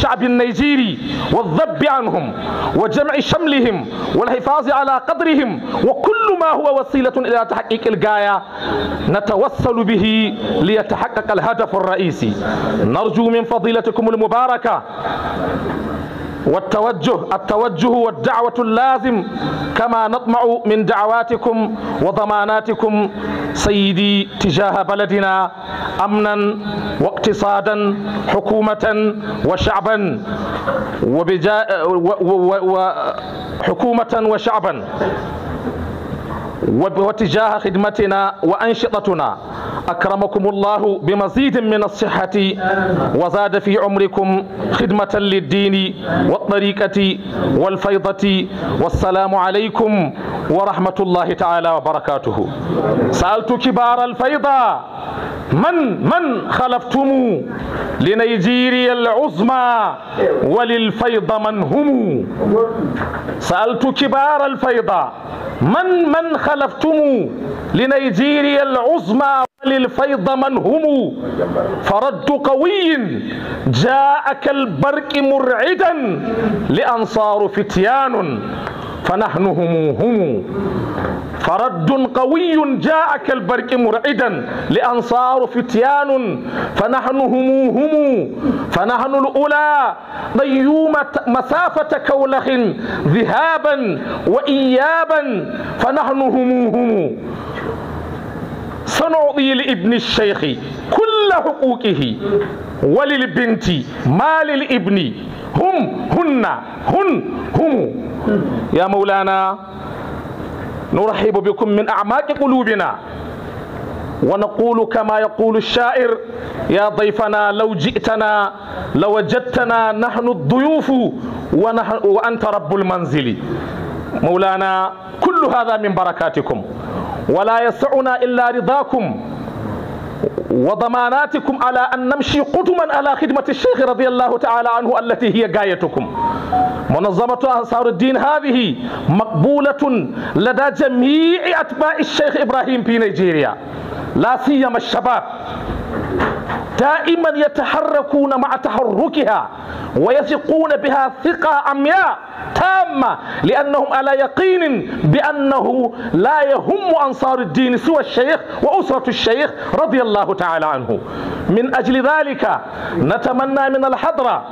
الشعب النيجيري والذب عنهم وجمع شملهم والحفاظ على قدرهم، وكل ما هو وسيلة إلى تحقيق الغاية نتوسل به ليتحقق الهدف الرئيسي. نرجو من فضيلتكم المباركة التوجه والدعوة اللازم، كما نطمع من دعواتكم وضماناتكم سيدي تجاه بلدنا أمنا واقتصادا، حكومة وشعبا، وحكومة وشعبا، وتجاه خدمتنا وأنشطتنا. أكرمكم الله بمزيد من الصحة وزاد في عمركم خدمة للدين والطريقة والفيضة. والسلام عليكم ورحمة الله تعالى وبركاته. سألت كبار الفيضة من خلفتم لنيجيريا العظمى وللفيض من هم؟ سألت كبار الفيضة من خلفتم لنيجيريا العظمى وللفيض من هم؟ فرد قوي جاء كالبرق مرعدا لأنصار فتيان فنحن هم. فرد قوي جاء كالبرق مرعدا لأنصار فتيان فنحن هم. فنحن الأولى ضيومة مسافة كولخ ذهابا وإيابا فنحن هم. سنعطي لابن الشيخ كل حقوقه وللبنت ما للابن هن. يا مولانا نرحب بكم من أعماق قلوبنا ونقول كما يقول الشاعر: يا ضيفنا لو جئتنا لوجدتنا نحن الضيوف وأنت رب المنزل. مولانا كل هذا من بركاتكم، ولا يسعنا إلا رضاكم وضماناتكم على أن نمشي قدما على خدمة الشيخ رضي الله تعالى عنه التي هي غايتكم. منظمة أنصار الدين هذه مقبولة لدى جميع أتباع الشيخ إبراهيم في نيجيريا، لا سيما الشباب، دائما يتحركون مع تحركها ويثقون بها ثقة عمياء تامة، لأنهم على يقين بأنه لا يهم أنصار الدين سوى الشيخ وأسرة الشيخ رضي الله تعالى عنه. من أجل ذلك نتمنى من الحضرة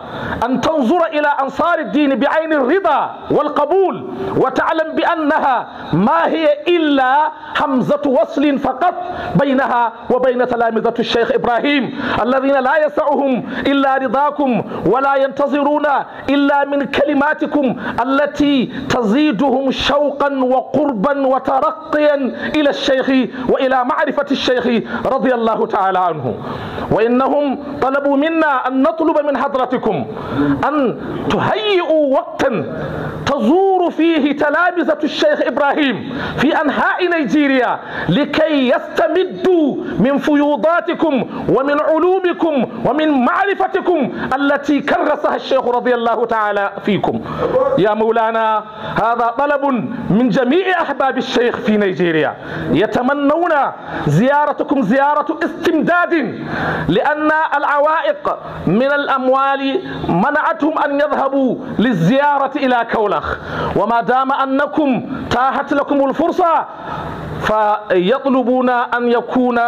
أن تنظر إلى أنصار الدين بعين الرضا والقبول، وتعلم بأنها ما هي إلا همزة وصل فقط بينها وبين تلامذة الشيخ إبراهيم الذين لا يسعهم إلا رضاكم ولا ينتظرون إلا من كلماتكم التي تزيدهم شوقا وقربا وترقيا إلى الشيخ وإلى معرفة الشيخ رضي الله تعالى عنه. وإنهم طلبوا منا أن نطلب من حضرتكم أن تهيئوا وقتا تزور فيه تلامذة الشيخ إبراهيم في أنحاء نيجيريا لكي يستمدوا من فيوضاتكم ومن علومكم ومن معرفتكم التي كرسها الشيخ رضي الله تعالى فيكم. يا مولانا هذا طلب من جميع أحباب الشيخ في نيجيريا، يتمنون زيارتكم زيارة استمداد، لأن العوائق من الأموال منعتهم أن يذهبوا للزيارة إلى كولخ، وما دام أنكم تاحت لكم الفرصة فيطلبون أن يكون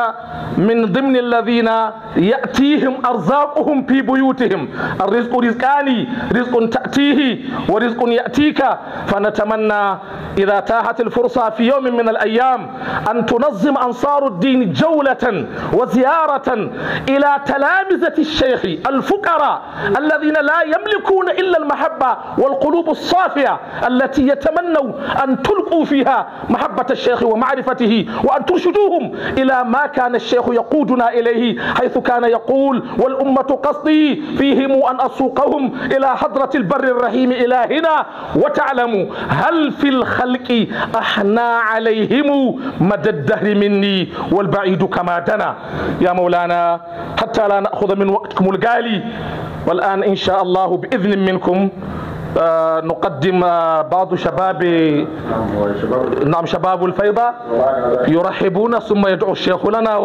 من ضمن الذين يأتيهم أرزاقهم في بيوتهم. الرزق رزقان، رزق تأتيه ورزق يأتيك. فنتمنى إذا تاحت الفرصة في يوم من الأيام أن تنظم أنصار الدين جولة وزيارة إلى تلامذة الشيخ الفقراء الذين لا يملكون إلا المحبة والقلوب الصافية التي يتمنوا أن تلقوا فيها محبة الشيخ ومعرفته، وأن ترشدوهم إلى ما كان الشيخ يقودنا إليه، حيث كان يقول: والأمة قصدي فيهم أن أسوقهم إلى حضرة البر الرحيم إلهنا، وتعلموا هل في الخلق أحنا عليهم مدى الدهر مني والبعيد كما دنا. يا مولانا حتى لا نأخذ من وقتكم الغالي، والآن إن شاء الله بإذن منكم نقدم بعض شباب الفيضة يرحبون، ثم يدعو الشيخ لنا